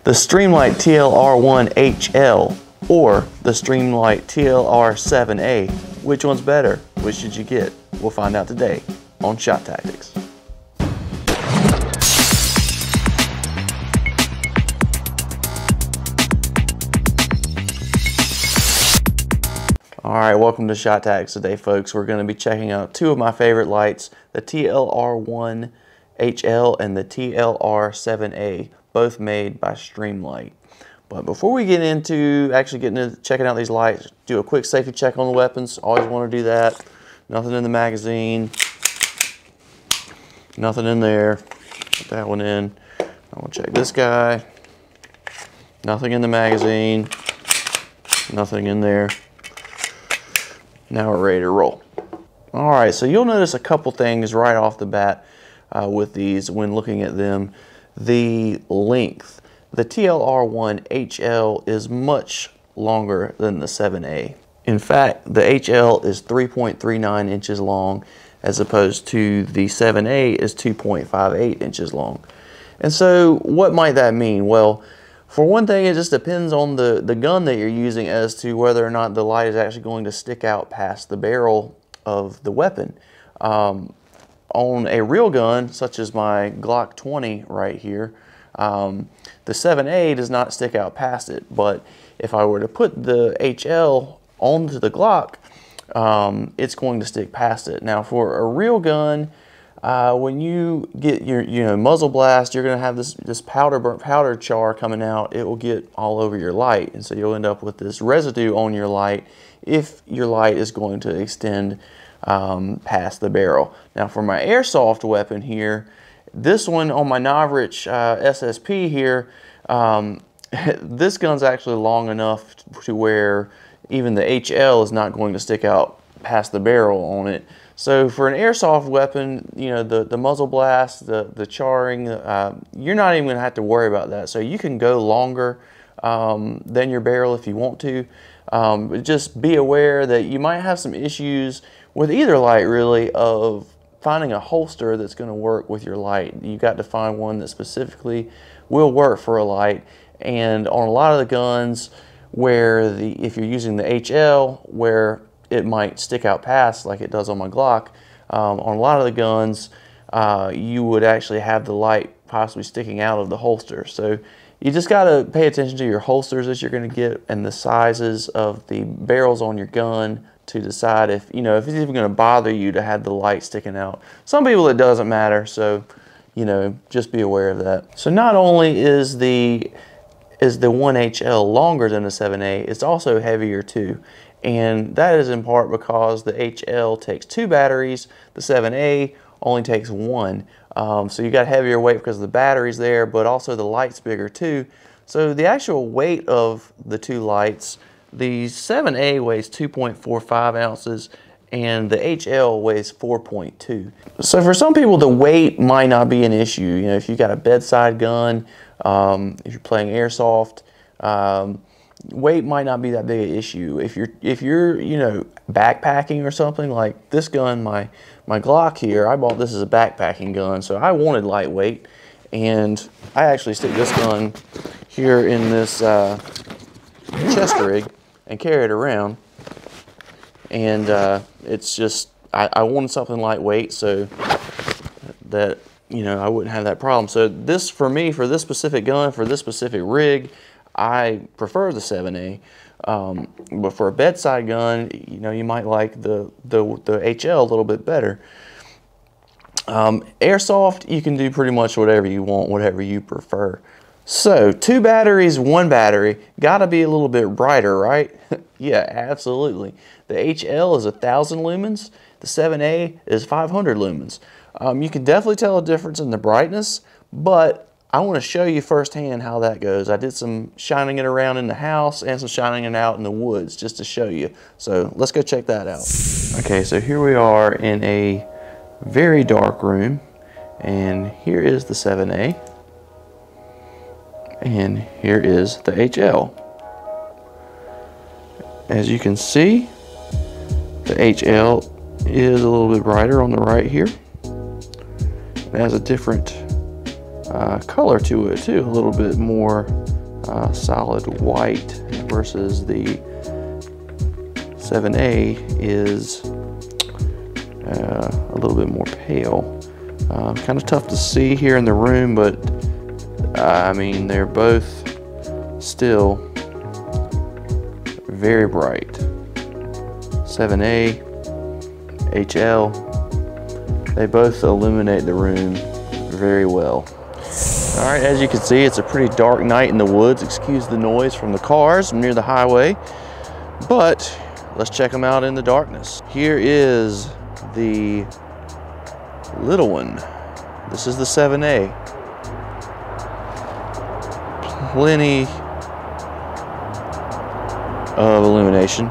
The Streamlight TLR1HL or the Streamlight TLR7A. Which one's better? Which should you get? We'll find out today on Shot Tactics. Alright, welcome to Shot Tactics today, folks. We're going to be checking out two of my favorite lights, the TLR1HL and the TLR7A, both made by Streamlight. But before we get into checking out these lights, do a quick safety check on the weapons. Always want to do that. Nothing in the magazine. Nothing in there. Put that one in. I want to check this guy. Nothing in the magazine. Nothing in there. Now we're ready to roll. All right, so you'll notice a couple things right off the bat with these when looking at them. The length. The TLR1HL is much longer than the 7A. In fact, the HL is 3.39 inches long as opposed to the 7A is 2.58 inches long. And so what might that mean? Well, for one thing, it just depends on the gun that you're using as to whether or not the light is actually going to stick out past the barrel of the weapon. On a real gun, such as my Glock 20 right here, the 7A does not stick out past it. But if I were to put the HL onto the Glock, it's going to stick past it. Now, for a real gun, when you get your muzzle blast, you're going to have this powder char coming out. It will get all over your light, and so you'll end up with this residue on your light if your light is going to extend past the barrel. Now, for my airsoft weapon here, this one on my Novrich SSP here, this gun's actually long enough to where even the HL is not going to stick out past the barrel on it. So for an airsoft weapon, you know, the muzzle blast, the charring, you're not even going to have to worry about that. So you can go longer than your barrel if you want to. But just be aware that you might have some issues with either light, really, of finding a holster that's going to work with your light. You got to find one that specifically will work for a light. And on a lot of the guns, where if you're using the HL, where it might stick out past like it does on my Glock, on a lot of the guns, you would actually have the light possibly sticking out of the holster. So you just got to pay attention to your holsters that you're going to get and the sizes of the barrels on your gun to decide if it's even going to bother you to have the light sticking out. Some people it doesn't matter, so just be aware of that. So not only is the 1HL longer than the 7A, it's also heavier too. And that is in part because the HL takes 2 batteries, the 7A only takes 1. So you got heavier weight because the battery's there, but also the light's bigger too. So the actual weight of the two lights, the 7A weighs 2.45 ounces and the HL weighs 4.2. So for some people, the weight might not be an issue. If you've got a bedside gun, if you're playing airsoft, weight might not be that big an issue. If you're backpacking or something like this gun, my Glock here, I bought this as a backpacking gun, so I wanted lightweight, and I actually stick this gun here in this chest rig and carry it around. And it's just I wanted something lightweight so that I wouldn't have that problem. So this, for me, for this specific gun, for this specific rig, I prefer the 7A, but for a bedside gun, you might like the HL a little bit better. Airsoft, you can do pretty much whatever you want, whatever you prefer. So 2 batteries, 1 battery, gotta be a little bit brighter, right? Yeah, absolutely. The HL is 1,000 lumens, the 7A is 500 lumens. You can definitely tell a difference in the brightness, but I want to show you firsthand how that goes. I did some shining it around in the house and some shining it out in the woods just to show you. So let's go check that out. Okay, so here we are in a very dark room, and here is the 7A, and here is the HL. As you can see, the HL is a little bit brighter on the right here. It has a different color to it too, a little bit more solid white versus the 7A is a little bit more pale. Kind of tough to see here in the room, but I mean, they're both still very bright. 7A, HL, they both illuminate the room very well. All right, as you can see, it's a pretty dark night in the woods. Excuse the noise from the cars. I'm near the highway, but let's check them out in the darkness. Here is the little one. This is the 7A. Plenty of illumination.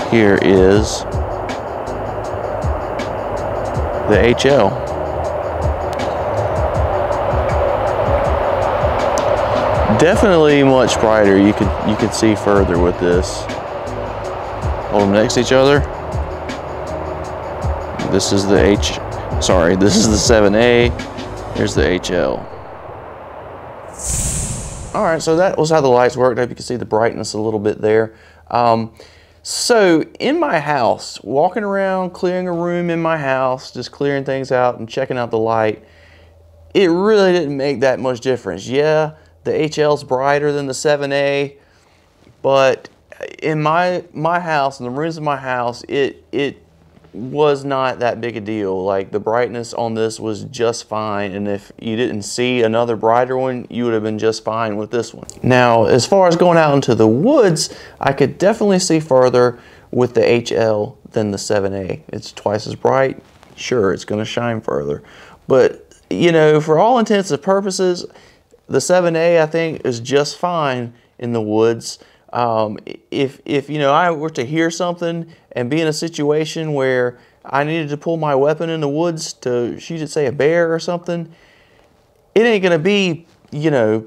Here is the HL. Definitely much brighter. You could see further with this. Hold them next to each other. This is the this is the 7A. Here's the HL. All right, so that was how the lights worked. I hope you can see the brightness a little bit there. So in my house, walking around, clearing a room in my house, just clearing things out and checking out the light, it really didn't make that much difference. Yeah, the HL's brighter than the 7A, but in my house, in the rooms of my house, it was not that big a deal. Like, the brightness on this was just fine, and if you didn't see another brighter one, you would have been just fine with this one. Now, as far as going out into the woods, I could definitely see further with the HL than the 7A. It's twice as bright. Sure, it's going to shine further, but you know, for all intents and purposes, the 7A, I think, is just fine in the woods. If you know, I were to hear something and be in a situation where I needed to pull my weapon in the woods to shoot at, say, a bear or something, it ain't gonna be, you know,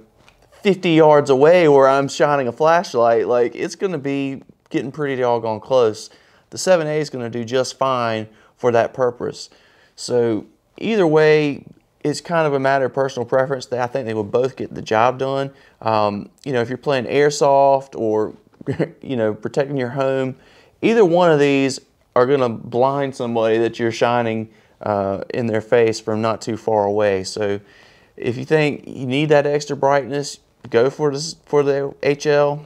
50 yards away where I'm shining a flashlight. Like, it's gonna be getting pretty doggone close. The 7A is gonna do just fine for that purpose. So either way, it's kind of a matter of personal preference. I think they will both get the job done. You know, if you're playing Airsoft or, you know, protecting your home, either one of these are going to blind somebody that you're shining in their face from not too far away. So if you think you need that extra brightness, go for the HL.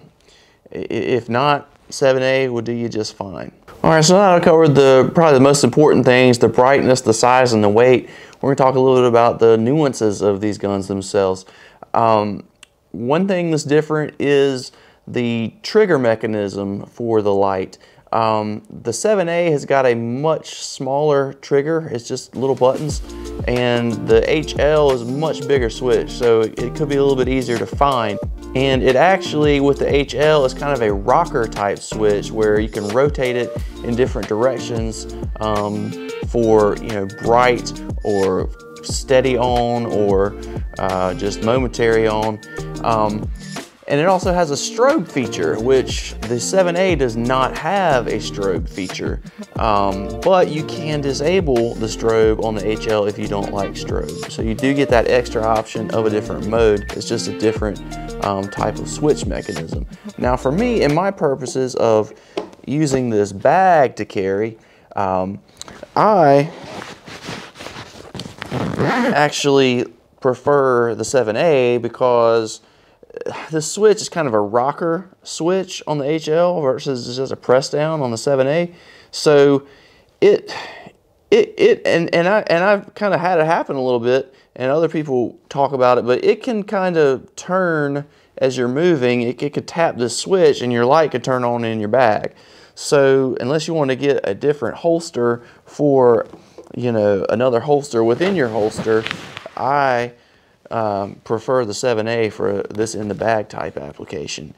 If not, 7A will do you just fine. All right, so now I've covered probably the most important things: the brightness, the size, and the weight. We're going to talk a little bit about the nuances of these guns themselves. One thing that's different is the trigger mechanism for the light. The 7A has got a much smaller trigger. It's just little buttons, and the HL is a much bigger switch, so it could be a little bit easier to find. And it actually, with the HL, is kind of a rocker type switch where you can rotate it in different directions for, you know, bright or steady on, or just momentary on. And it also has a strobe feature, which the 7A does not have a strobe feature. But you can disable the strobe on the HL if you don't like strobe. So you do get that extra option of a different mode. It's just a different type of switch mechanism. Now for me, in my purposes of using this bag to carry, I actually prefer the 7A because the switch is kind of a rocker switch on the HL versus just a press down on the 7A. So I've kind of had it happen a little bit, and other people talk about it, but it can kind of turn as you're moving. It could tap this switch and your light could turn on in your bag. So unless you want to get a different holster for, you know, another holster within your holster, I prefer the 7A for this in the bag type application.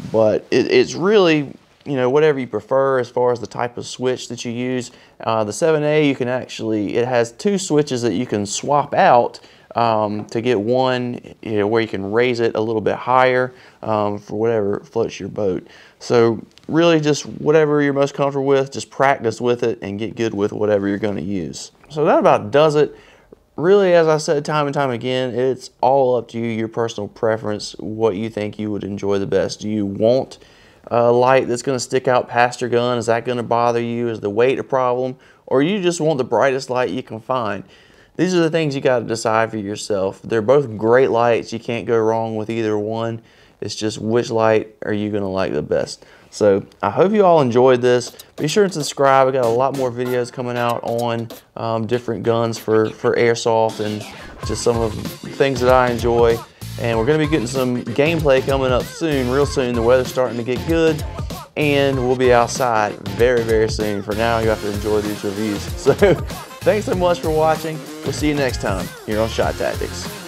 But it's really, you know, whatever you prefer as far as the type of switch that you use. The 7A, you can actually, it has two switches that you can swap out to get one, you know, where you can raise it a little bit higher for whatever floats your boat. So really just whatever you're most comfortable with, just practice with it and get good with whatever you're going to use. So that about does it. really, as I said time and time again, it's all up to you, your personal preference, what you think you would enjoy the best. Do you want a light that's going to stick out past your gun? Is that going to bother you? Is the weight a problem? Or you just want the brightest light you can find? These are the things you got to decide for yourself. They're both great lights. You can't go wrong with either one. It's just which light are you going to like the best. So I hope you all enjoyed this. Be sure to subscribe. I got a lot more videos coming out on different guns for Airsoft and just some of the things that I enjoy. And we're going to be getting some gameplay coming up soon, real soon. The weather's starting to get good and we'll be outside very, very soon. For now, you have to enjoy these reviews. So thanks so much for watching. We'll see you next time here on Shot Tactics.